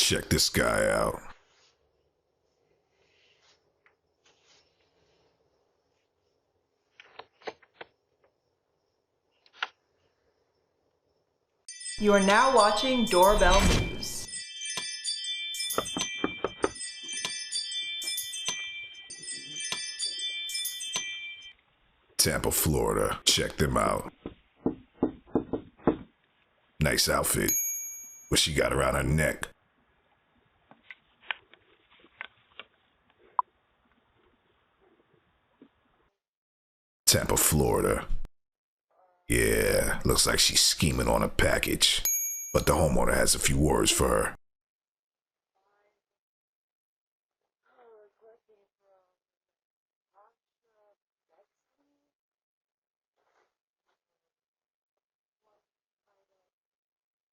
Check this guy out. You are now watching Doorbell News. Tampa, Florida. Check them out. Nice outfit. What she got around her neck? Tampa, Florida. Yeah, looks like she's scheming on a package. But the homeowner has a few words for her.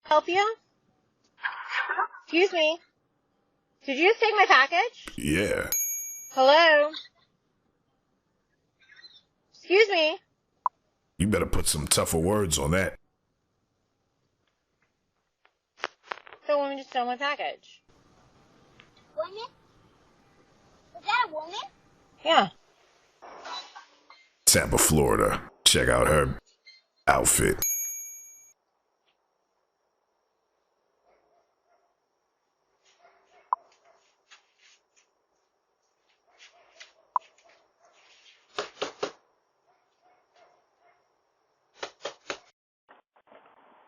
Help you? Excuse me. Did you just take my package? Yeah. Hello? Excuse me. You better put some tougher words on that. The woman just stole my package. Woman? Was that a woman? Yeah. Tampa, Florida. Check out her outfit.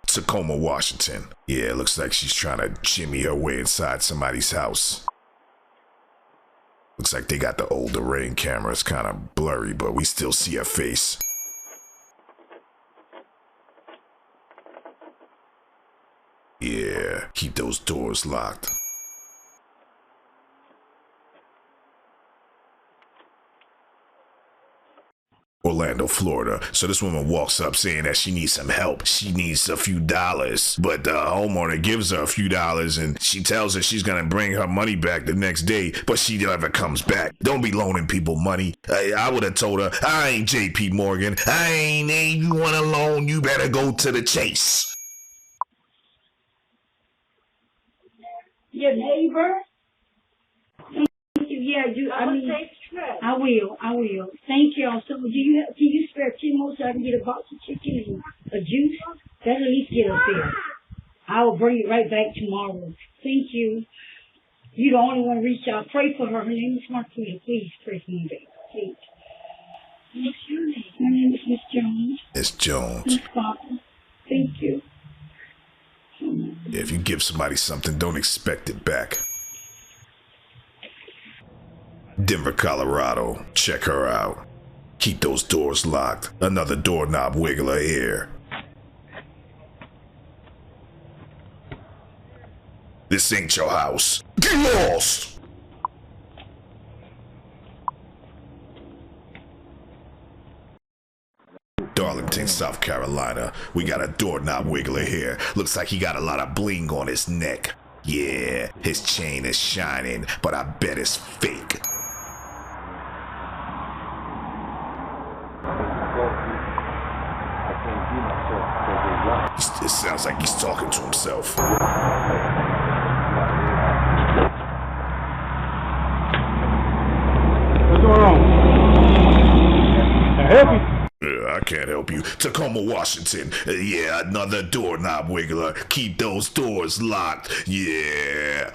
Tacoma, Washington. Yeah, looks like she's trying to jimmy her way inside somebody's house. Looks like they got the older rain cameras kind of blurry, but we still see her face. Yeah, keep those doors locked. Orlando, Florida. So this woman walks up saying that she needs some help. She needs a few dollars, but the homeowner gives her a few dollars and she tells her she's gonna bring her money back the next day, but she never comes back. Don't be loaning people money. I would have told her, I ain't JP Morgan. I ain't, you want a loan, you better go to the chase. Your neighbor? Yeah, I will. Thank y'all. So can you spare 10 more so I can get a box of chicken and a juice? That'll at least get us there. I will bring it right back tomorrow. Thank you. You the only one to reach out. Pray for her. Her name is Marquita. Please pray for me, baby. Please. What's your name? My name is Miss Jones. Miss Jones. Miss Papa. Thank you. If you give somebody something, don't expect it back. Denver, Colorado. Check her out. Keep those doors locked. Another doorknob wiggler here. This ain't your house. Get lost! Darlington, South Carolina. We got a doorknob wiggler here. Looks like he got a lot of bling on his neck. Yeah, his chain is shining, but I bet it's fake. It sounds like he's talking to himself. What's going on? Can I help you? I can't help you. Tacoma, Washington. Yeah, another doorknob wiggler. Keep those doors locked. Yeah.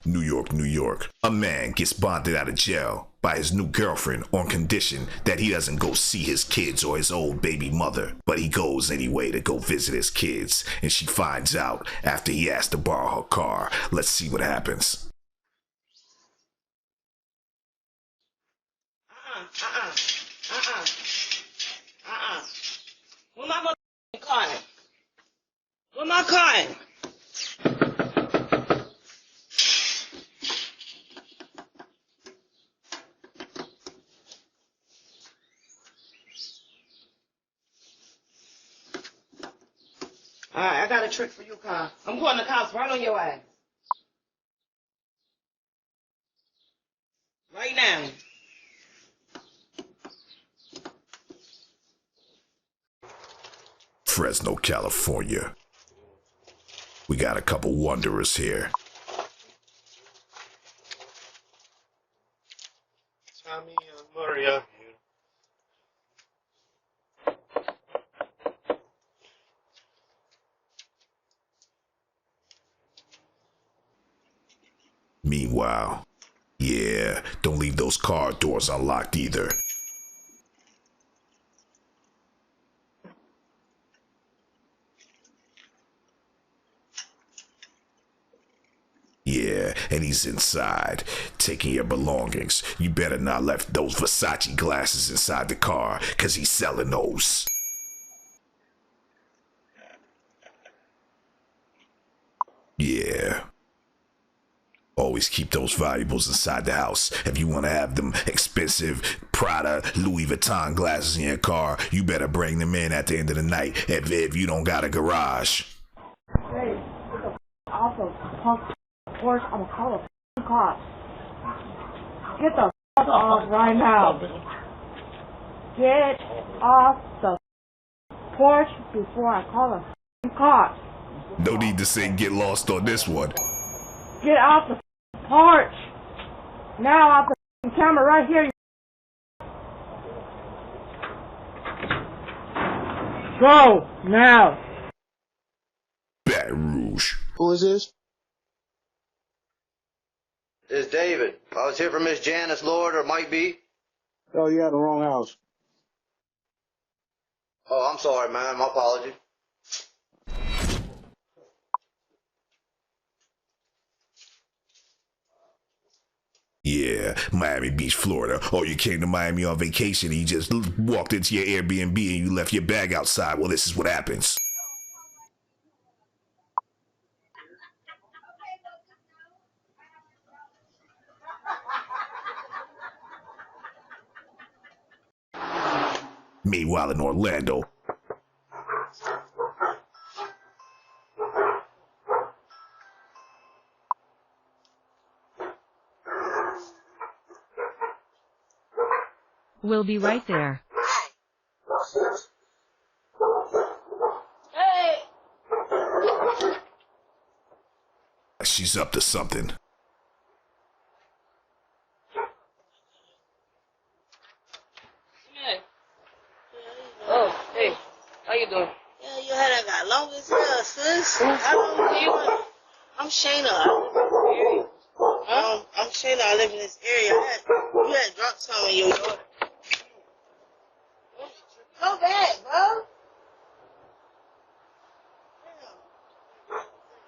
New York, New York. A man gets bonded out of jail by his new girlfriend on condition that he doesn't go see his kids or his old baby mother. But he goes anyway to go visit his kids, and she finds out after he asks to borrow her car. Let's see what happens. Where my motherfucking car at? Where my car at? Alright, I got a trick for you, car. I'm going to the cops right on your ass. Right now. Fresno, California. We got a couple wanderers here. Tommy and Maria. Meanwhile, yeah, don't leave those car doors unlocked either. Yeah, and he's inside, taking your belongings. You better not left those Versace glasses inside the car, 'cause he's selling those. Yeah. Always keep those valuables inside the house. If you want to have them expensive Prada, Louis Vuitton glasses in your car, you better bring them in at the end of the night if you don't got a garage. Hey, get the off the porch. I'm gonna call the cops. Get the off right now. Get off the porch before I call the cops. No need to say get lost on this one. Get off the porch. Now off the camera right here. Go now. Baton Rouge. Who is this? This is David. I was here for Miss Janice Lord, or might be. Oh, you had the wrong house. Oh, I'm sorry, man. My apology. Yeah, Miami Beach, Florida. Or you came to Miami on vacation and you just walked into your Airbnb and you left your bag outside. Well, this is what happens. Meanwhile, in Orlando, We'll be right there. Hey! she's up to something. Hey. Oh, hey. How you doing? Yeah, your hair done got long as hell, sis. How long do you want? I'm Shayna. I live in this area. I'm Shayna. I live in this area. You had drunk some in your daughter. Go back, bro.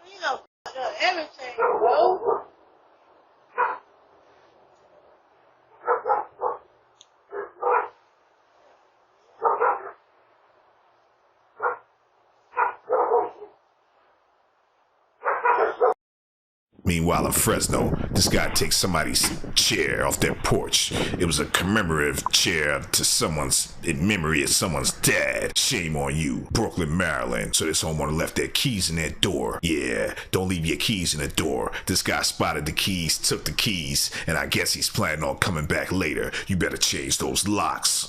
You know, up everything, bro. Meanwhile, in Fresno, this guy takes somebody's chair off their porch. It was a commemorative chair in memory of someone's dad. Shame on you. Brooklyn, Maryland. So this homeowner left their keys in their door. Yeah, don't leave your keys in the door. This guy spotted the keys, took the keys, and I guess he's planning on coming back later. You better change those locks.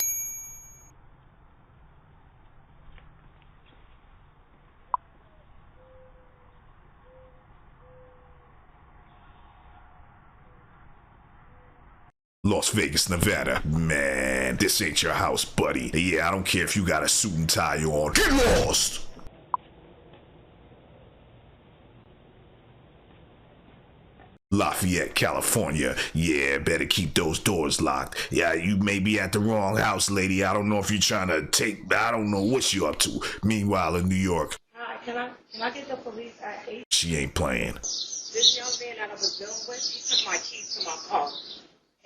Las Vegas, Nevada. Man, this ain't your house, buddy. Yeah, I don't care if you got a suit and tie on. Get lost! Lafayette, California. Yeah, better keep those doors locked. Yeah, you may be at the wrong house, lady. I don't know if you're trying to I don't know what you're up to. Meanwhile, in New York. Hi, can I get the police at 8? She ain't playing. This young man that I was dealing with, he took my keys to my car.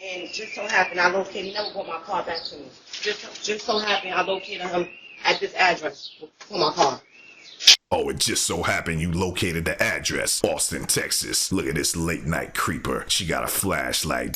And just so happened I located, he never brought my car back to me. Just so happened I located him at this address for my car. Oh, it just so happened you located the address. Austin, Texas. Look at this late night creeper. She got a flashlight.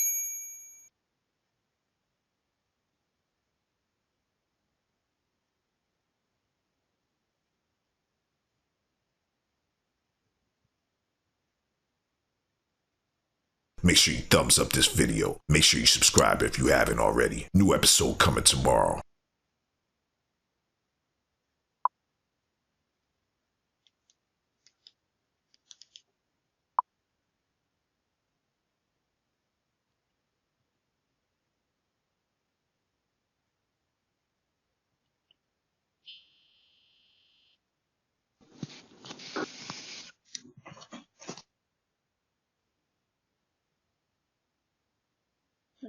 Make sure you thumbs up this video. Make sure you subscribe if you haven't already. New episode coming tomorrow.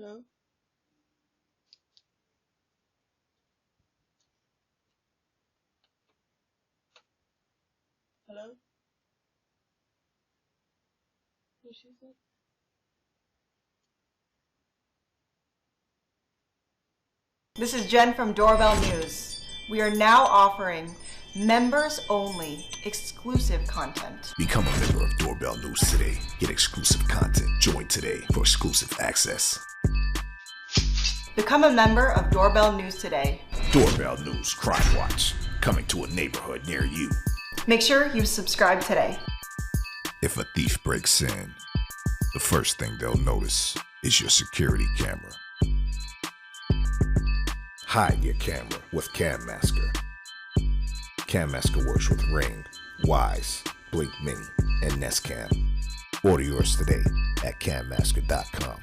Hello? Hello? What she said? This is Jen from Doorbell News. We are now offering members only exclusive content. Become a member of Doorbell News today. Get exclusive content. Join today for exclusive access. Become a member of Doorbell News today. Doorbell News Crime Watch, coming to a neighborhood near you. Make sure you subscribe today. If a thief breaks in, the first thing they'll notice is your security camera. Hide your camera with Cam Masker. Cam Masker works with Ring, Wise, Blink Mini, and Nest Cam. Order yours today at cammasker.com.